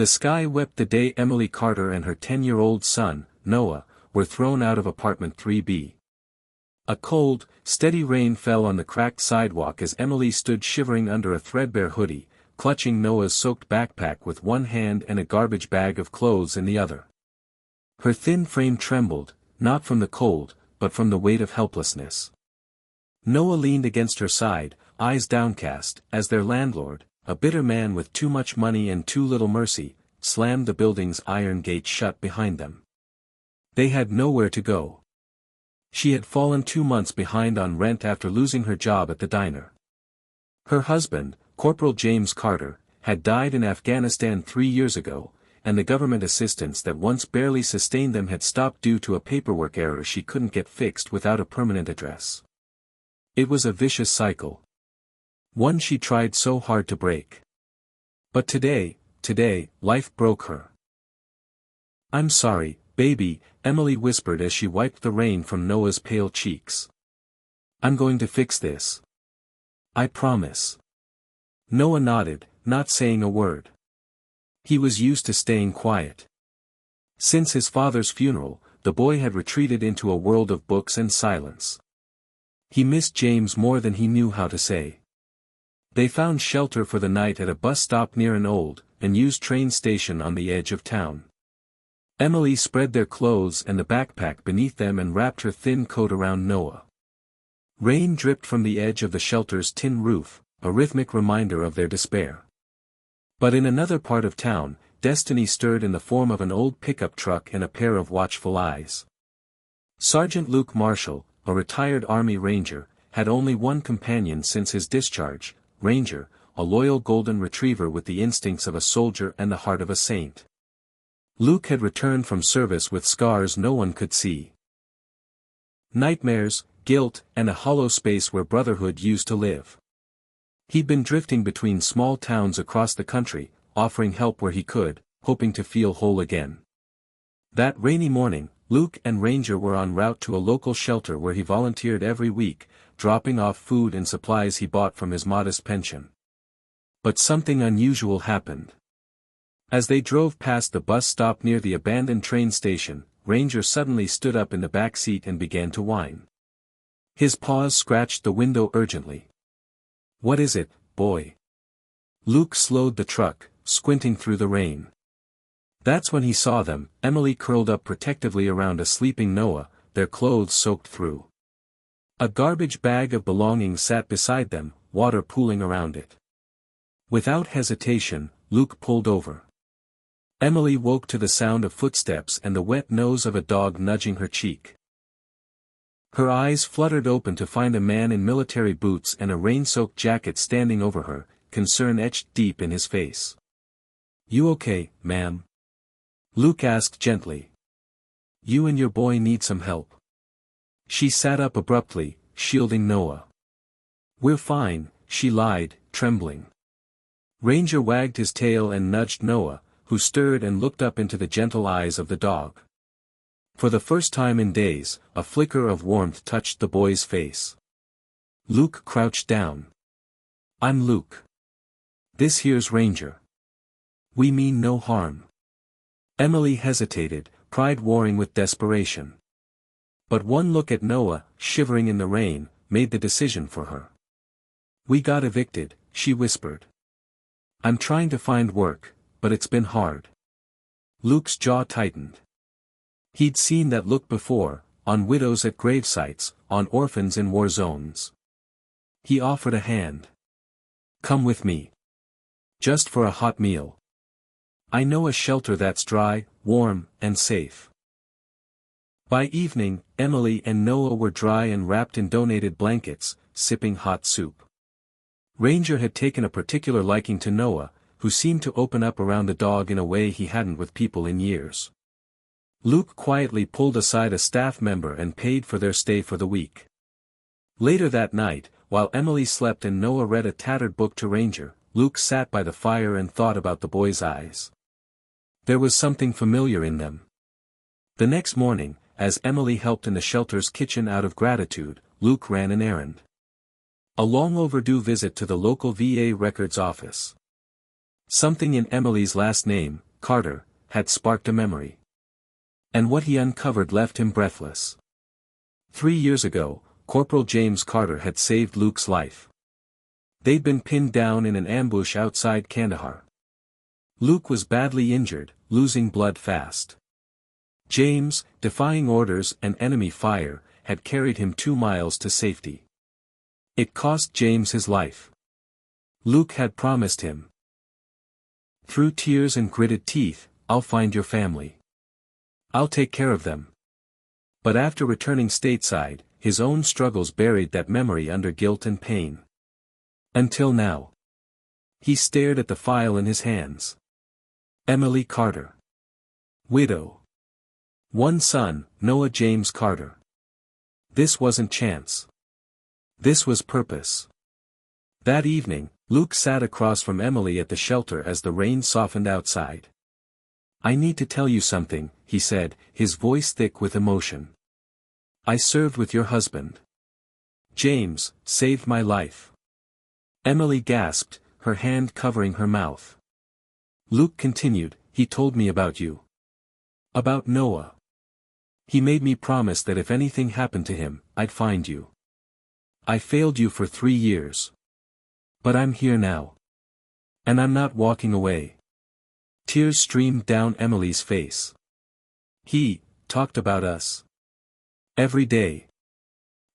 The sky wept the day Emily Carter and her 10-year-old son, Noah, were thrown out of apartment 3B. A cold, steady rain fell on the cracked sidewalk as Emily stood shivering under a threadbare hoodie, clutching Noah's soaked backpack with one hand and a garbage bag of clothes in the other. Her thin frame trembled, not from the cold, but from the weight of helplessness. Noah leaned against her side, eyes downcast, as their landlord, a bitter man with too much money and too little mercy, slammed the building's iron gate shut behind them. They had nowhere to go. She had fallen 2 months behind on rent after losing her job at the diner. Her husband, Corporal James Carter, had died in Afghanistan 3 years ago, and the government assistance that once barely sustained them had stopped due to a paperwork error she couldn't get fixed without a permanent address. It was a vicious cycle. One she tried so hard to break. But today, life broke her. "I'm sorry, baby," Emily whispered as she wiped the rain from Noah's pale cheeks. "I'm going to fix this. I promise." Noah nodded, not saying a word. He was used to staying quiet. Since his father's funeral, the boy had retreated into a world of books and silence. He missed James more than he knew how to say. They found shelter for the night at a bus stop near an old, unused train station on the edge of town. Emily spread their clothes and the backpack beneath them and wrapped her thin coat around Noah. Rain dripped from the edge of the shelter's tin roof, a rhythmic reminder of their despair. But in another part of town, destiny stirred in the form of an old pickup truck and a pair of watchful eyes. Sergeant Luke Marshall, a retired Army Ranger, had only one companion since his discharge, Ranger, a loyal golden retriever with the instincts of a soldier and the heart of a saint. Luke had returned from service with scars no one could see. Nightmares, guilt, and a hollow space where brotherhood used to live. He'd been drifting between small towns across the country, offering help where he could, hoping to feel whole again. That rainy morning, Luke and Ranger were en route to a local shelter where he volunteered every week, dropping off food and supplies he bought from his modest pension. But something unusual happened. As they drove past the bus stop near the abandoned train station, Ranger suddenly stood up in the back seat and began to whine. His paws scratched the window urgently. "What is it, boy?" Luke slowed the truck, squinting through the rain. That's when he saw them, Emily curled up protectively around a sleeping Noah, their clothes soaked through. A garbage bag of belongings sat beside them, water pooling around it. Without hesitation, Luke pulled over. Emily woke to the sound of footsteps and the wet nose of a dog nudging her cheek. Her eyes fluttered open to find a man in military boots and a rain-soaked jacket standing over her, concern etched deep in his face. "You okay, ma'am?" Luke asked gently. "You and your boy need some help." She sat up abruptly, shielding Noah. "We're fine," she lied, trembling. Ranger wagged his tail and nudged Noah, who stirred and looked up into the gentle eyes of the dog. For the first time in days, a flicker of warmth touched the boy's face. Luke crouched down. "I'm Luke. This here's Ranger. We mean no harm." Emily hesitated, pride warring with desperation. But one look at Noah, shivering in the rain, made the decision for her. "We got evicted," she whispered. "I'm trying to find work, but it's been hard." Luke's jaw tightened. He'd seen that look before, on widows at gravesites, on orphans in war zones. He offered a hand. "Come with me. Just for a hot meal. I know a shelter that's dry, warm, and safe." By evening, Emily and Noah were dry and wrapped in donated blankets, sipping hot soup. Ranger had taken a particular liking to Noah, who seemed to open up around the dog in a way he hadn't with people in years. Luke quietly pulled aside a staff member and paid for their stay for the week. Later that night, while Emily slept and Noah read a tattered book to Ranger, Luke sat by the fire and thought about the boy's eyes. There was something familiar in them. The next morning, as Emily helped in the shelter's kitchen out of gratitude, Luke ran an errand. A long overdue visit to the local VA records office. Something in Emily's last name, Carter, had sparked a memory. And what he uncovered left him breathless. 3 years ago, Corporal James Carter had saved Luke's life. They'd been pinned down in an ambush outside Kandahar. Luke was badly injured, losing blood fast. James, defying orders and enemy fire, had carried him 2 miles to safety. It cost James his life. Luke had promised him. Through tears and gritted teeth, "I'll find your family. I'll take care of them." But after returning stateside, his own struggles buried that memory under guilt and pain. Until now. He stared at the file in his hands. Emily Carter. Widow. 1 son, Noah James Carter. This wasn't chance. This was purpose. That evening, Luke sat across from Emily at the shelter as the rain softened outside. "I need to tell you something," he said, his voice thick with emotion. "I served with your husband. James saved my life." Emily gasped, her hand covering her mouth. Luke continued, "He told me about you. About Noah. He made me promise that if anything happened to him, I'd find you. I failed you for 3 years. But I'm here now. And I'm not walking away." Tears streamed down Emily's face. "He talked about us. Every day.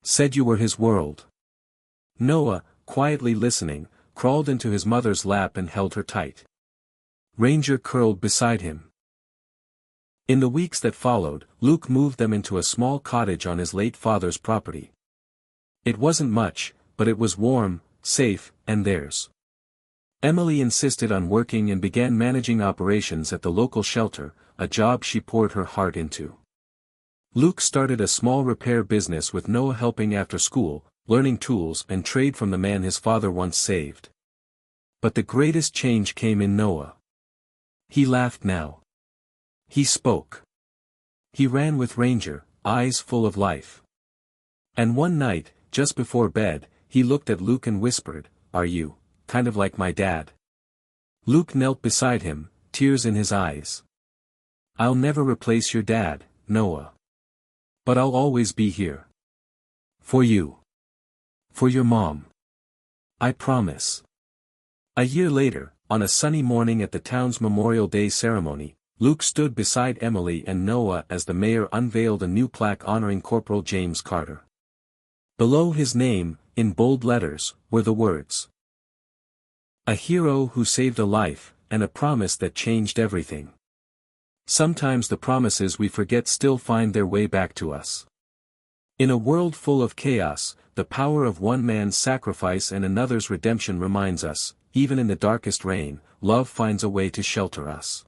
Said you were his world." Noah, quietly listening, crawled into his mother's lap and held her tight. Ranger curled beside him. In the weeks that followed, Luke moved them into a small cottage on his late father's property. It wasn't much, but it was warm, safe, and theirs. Emily insisted on working and began managing operations at the local shelter, a job she poured her heart into. Luke started a small repair business with Noah helping after school, learning tools and trade from the man his father once saved. But the greatest change came in Noah. He laughed now. He spoke. He ran with Ranger, eyes full of life. And one night, just before bed, he looked at Luke and whispered, "Are you, kind of like my dad?" Luke knelt beside him, tears in his eyes. "I'll never replace your dad, Noah. But I'll always be here. For you. For your mom. I promise." A year later, on a sunny morning at the town's Memorial Day ceremony, Luke stood beside Emily and Noah as the mayor unveiled a new plaque honoring Corporal James Carter. Below his name, in bold letters, were the words, "A hero who saved a life, and a promise that changed everything." Sometimes the promises we forget still find their way back to us. In a world full of chaos, the power of one man's sacrifice and another's redemption reminds us, even in the darkest rain, love finds a way to shelter us.